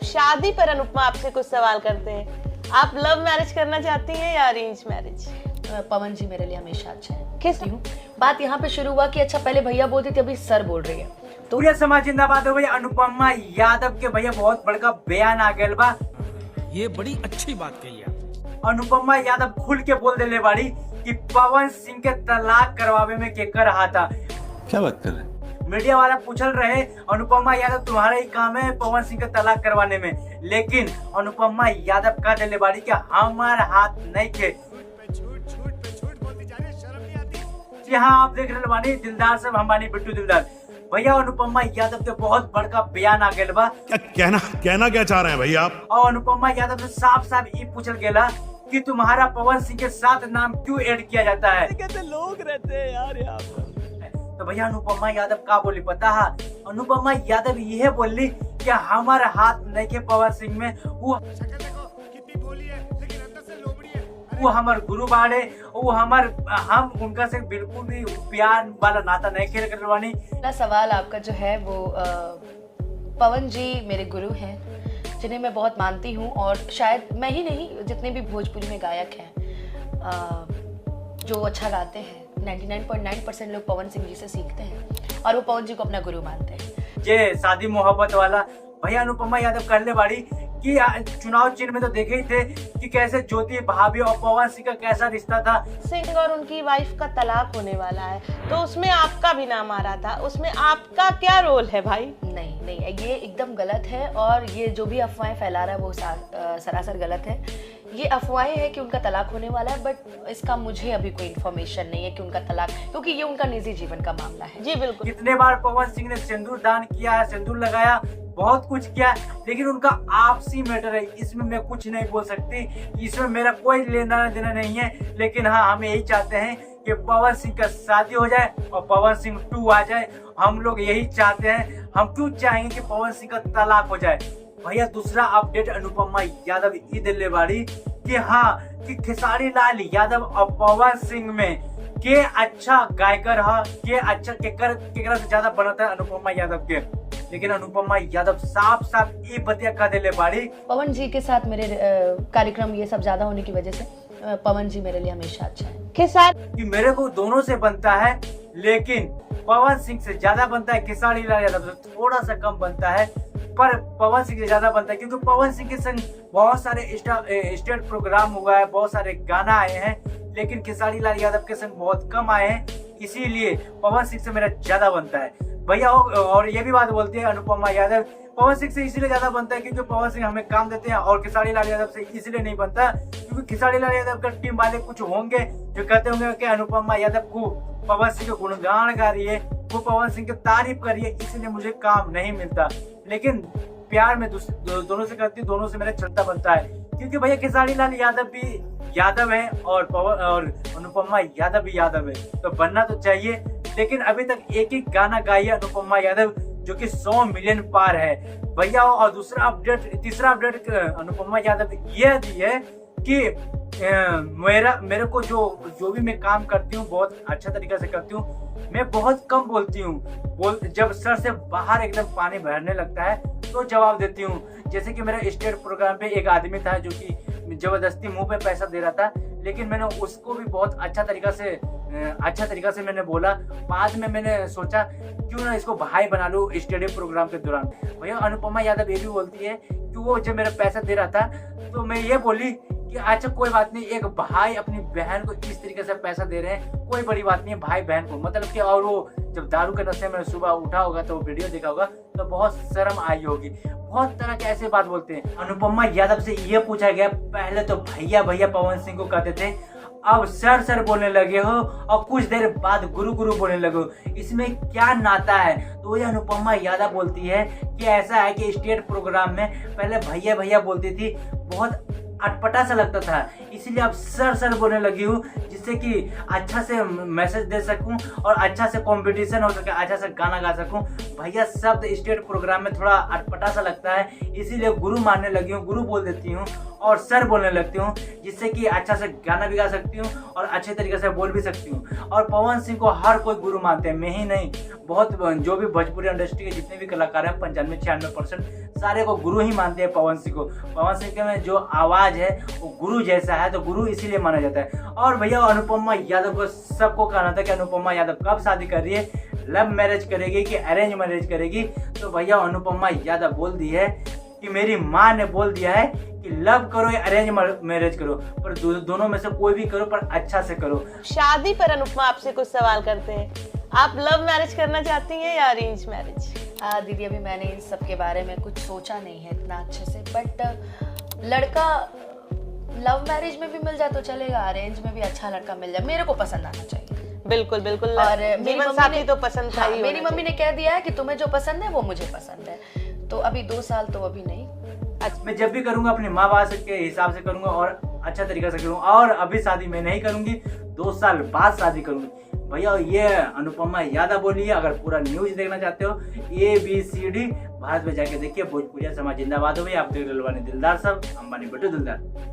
शादी पर अनुपमा आपसे कुछ सवाल करते हैं। आप लव मैरिज करना चाहती हैं या अरेंज मैरिज? पवन जी मेरे लिए हमेशा अच्छा है। किस हूँ बात यहाँ पे शुरू हुआ कि अच्छा पहले भैया बोलती थी, अभी सर बोल रही है। तो पूरे समाज जिंदाबाद हो भैया। अनुपमा यादव के भैया बहुत बड़का बयान आ गया बा। ये बड़ी अच्छी बात कही है। अनुपमा यादव खुल के बोल देले बाड़ी कि पवन सिंह के तलाक करवावे में के कर रहा था। क्या बात कर रहे हैं? मीडिया वाला पूछल रहे अनुपमा यादव तुम्हारा ही काम है पवन सिंह के तलाक करवाने में, लेकिन अनुपमा यादव कह देले बाड़ी कि हमार हाथ नहीं थे। यहाँ आप देख रहे बानी दिलदार साहब, हम बानी बिट्टू दिलदार। भैया अनुपमा यादव के बहुत बड़का बयान आ गया बा। क्या कहना क्या चाह रहे हैं भैया आप? और अनुपमा यादव से साफ साफ ये पूछल गेला कि तुम्हारा पवन सिंह के साथ नाम क्यों ऐड किया जाता है? कैसे लोग रहते हैं यार यहाँ पर। तो भैया अनुपमा यादव का बोली पता है? अनुपमा यादव यह बोली कि हमारा हाथ नहीं के पवन सिंह में, वो हमार गुरु बाड़े, वो हम उनका से बिल्कुल भी प्यार वाला नाता नहीं खेल करवानी। पहला सवाल आपका जो है वो पवन जी मेरे गुरु हैं जिन्हें मैं बहुत मानती हूँ, और शायद मैं ही नहीं जितने भी भोजपुरी में गायक हैं जो अच्छा गाते हैं 99.9% लोग पवन सिंह जी से सीखते हैं और वो पवन जी को अपना गुरु मानते हैं। ये शादी मोहब्बत वाला भैया अनुपमा यादव कर ले बाड़ी कि चुनाव चिन्ह में तो देखे ही थे कि कैसे ज्योति भाभी और पवन सिंह का कैसा रिश्ता था। सिंह और उनकी वाइफ का तलाक होने वाला है, तो उसमें आपका भी नाम आ रहा था, उसमें आपका क्या रोल है भाई? नहीं, ये एकदम गलत है, और ये जो भी अफवाहें फैला रहा है वो सरासर गलत है। ये अफवाहें हैं कि उनका तलाक होने वाला है, बट इसका मुझे अभी कोई इन्फॉर्मेशन नहीं है कि उनका तलाक, क्योंकि ये उनका निजी जीवन का मामला है। जी बिल्कुल। कितने बार पवन सिंह ने सिंदूर दान किया, सिंदूर लगाया, बहुत कुछ किया, लेकिन उनका आपसी मैटर है, इसमें मैं कुछ नहीं बोल सकती, इसमें मेरा कोई लेना देना नहीं है। लेकिन हाँ, हम यही चाहते हैं कि पवन सिंह का शादी हो जाए और पवन सिंह 2 आ जाए। हम लोग यही चाहते हैं। हम क्यों चाहेंगे कि पवन सिंह का तलाक हो जाए? भैया दूसरा अपडेट अनुपमा यादव ई दिल्ली बाड़ी कि हाँ कि खेसारी लाल यादव और पवन सिंह में के अच्छा गायकर है, के अच्छा केकर से ज्यादा बनता है अनुपमा यादव के। लेकिन अनुपमा यादव साफ साफ ये बतिया कह दिले बाड़ी पवन जी के साथ मेरे कार्यक्रम ये सब ज्यादा होने की वजह से पवन जी मेरे लिए हमेशा अच्छा है। खेसारी कि मेरे को दोनों से बनता है, लेकिन पवन सिंह से ज्यादा बनता है, खेसारी लाल यादव से थोड़ा सा कम बनता है, पर पवन सिंह से ज्यादा बनता है क्योंकि पवन सिंह के संग बहुत सारे स्टेट प्रोग्राम हुआ है, बहुत सारे गाना आए हैं, लेकिन खेसारी लाल यादव के संग बहुत कम आए हैं, इसीलिए पवन सिंह से मेरा ज्यादा बनता है भैया। और ये भी बात बोलती है अनुपमा यादव पवन सिंह से इसलिए ज्यादा बनता है क्योंकि पवन सिंह हमें काम देते हैं, और खेसारी लाल यादव से इसलिए नहीं बनता क्योंकि खेसारी लाल यादव का टीम वाले कुछ होंगे जो कहते होंगे कि अनुपमा यादव को पवन सिंह के गुणगान गा रही है, वो पवन सिंह की तारीफ कर रही है, इसलिए मुझे काम नहीं मिलता। लेकिन प्यार में दोनों से करती हूँ, दोनों से मेरा चलता बनता है क्योंकि भैया खेसारी लाल यादव भी यादव है और अनुपमा यादव भी यादव है, तो बनना तो चाहिए। लेकिन अभी तक एक ही गाना गाई है अनुपमा यादव जो कि 100 मिलियन पार है भैया। और तीसरा अपडेट अनुपमा यादव ये दी है कि मेरे को जो भी मैं काम करती हूँ बहुत अच्छा तरीका से करती हूँ। मैं बहुत कम बोलती हूँ, जब सर से बाहर एकदम पानी भरने लगता है तो जवाब देती हूँ। जैसे कि मेरा स्टेट प्रोग्राम पे एक आदमी था जो कि जबरदस्ती मुंह पे पैसा दे रहा था, लेकिन मैंने उसको भी बहुत अच्छा तरीका से मैंने बोला। बाद में मैंने सोचा क्यों ना इसको भाई बना लूं स्टेडियम प्रोग्राम के दौरान। भैया अनुपमा यादव ये भी बोलती है कि वो जब मेरा पैसा दे रहा था तो मैं ये बोली कि अच्छा कोई बात नहीं, एक भाई अपनी बहन को इस तरीके से पैसा दे रहे हैं, कोई बड़ी बात नहीं है भाई बहन को, मतलब कि। और वो जब दारू के नशे में सुबह उठा होगा तो वीडियो देखा होगा तो बहुत शर्म आई होगी। बहुत तरह के ऐसे बात बोलते हैं। अनुपमा यादव से ये पूछा गया, पहले तो भैया भैया पवन सिंह को कहते थे, अब सर बोलने लगे हो और कुछ देर बाद गुरु बोलने लगे हो, इसमें क्या नाता है? तो ये अनुपमा यादव बोलती है कि ऐसा है कि स्टेट प्रोग्राम में पहले भैया भैया बोलती थी, बहुत अटपटा सा लगता था, इसलिए अब सर बोलने लगी हूँ, जिससे कि अच्छा से मैसेज दे सकूं और अच्छा से कंपटीशन हो सके, अच्छा से गाना गा सकूं। भैया शब्द स्टेट प्रोग्राम में थोड़ा अटपटा सा लगता है, इसीलिए गुरु मानने लगी हूँ, गुरु बोल देती हूँ। और सर बोलने लगती हूँ, जिससे कि अच्छा से गाना भी गा सकती हूँ और अच्छे तरीके से बोल भी सकती हूँ। और पवन सिंह को हर कोई गुरु मानते हैं, मैं ही नहीं, बहुत जो भी भोजपुरी इंडस्ट्री के जितने भी कलाकार हैं 95-96% सारे को गुरु ही मानते हैं पवन सिंह को। पवन सिंह के में जो आवाज़ है वो गुरु जैसा है, तो गुरु इसीलिए माना जाता है। और भैया अनुपमा यादव को सबको कहना था कि अनुपमा यादव कब शादी कर रही है, लव मैरिज करेगी कि अरेंज मैरिज करेगी। तो भैया अनुपमा यादव बोल दी है कि मेरी माँ ने बोल दिया है कि लव करो या अरेंज मैरिज करो, पर दोनों में से कोई भी करो, पर अच्छा से करो। शादी पर अनुपमा आपसे कुछ सवाल करते हैं, आप लव मैरिज करना चाहती हैं या अरेंज मैरिज? दीदी अभी मैंने इन सब के बारे में कुछ सोचा नहीं है इतना अच्छे से, बट लड़का लव मैरिज में भी मिल जाए तो चलेगा, अरेंज में भी अच्छा लड़का मिल जाए, मेरे को पसंद आना चाहिए। बिल्कुल बिल्कुल, और जीवन साथी तो पसंद था ही। मेरी मम्मी ने कह दिया है कि तुम्हें जो पसंद है वो मुझे पसंद है, तो अभी 2 साल तो अभी नहीं। मैं जब भी करूंगा अपने माँ बाप के हिसाब से करूंगा और अच्छा तरीका से करूंगा, और अभी शादी मैं नहीं करूंगी, 2 साल बाद शादी करूंगी। भैया ये अनुपमा यादव बोली है। अगर पूरा न्यूज देखना चाहते हो ABCD भारत में जाके देखिए, भोजपुरिया समाज जिंदाबाद हो। आप देख रहे दिलदार साहब, अंबानी बटू दिलदार।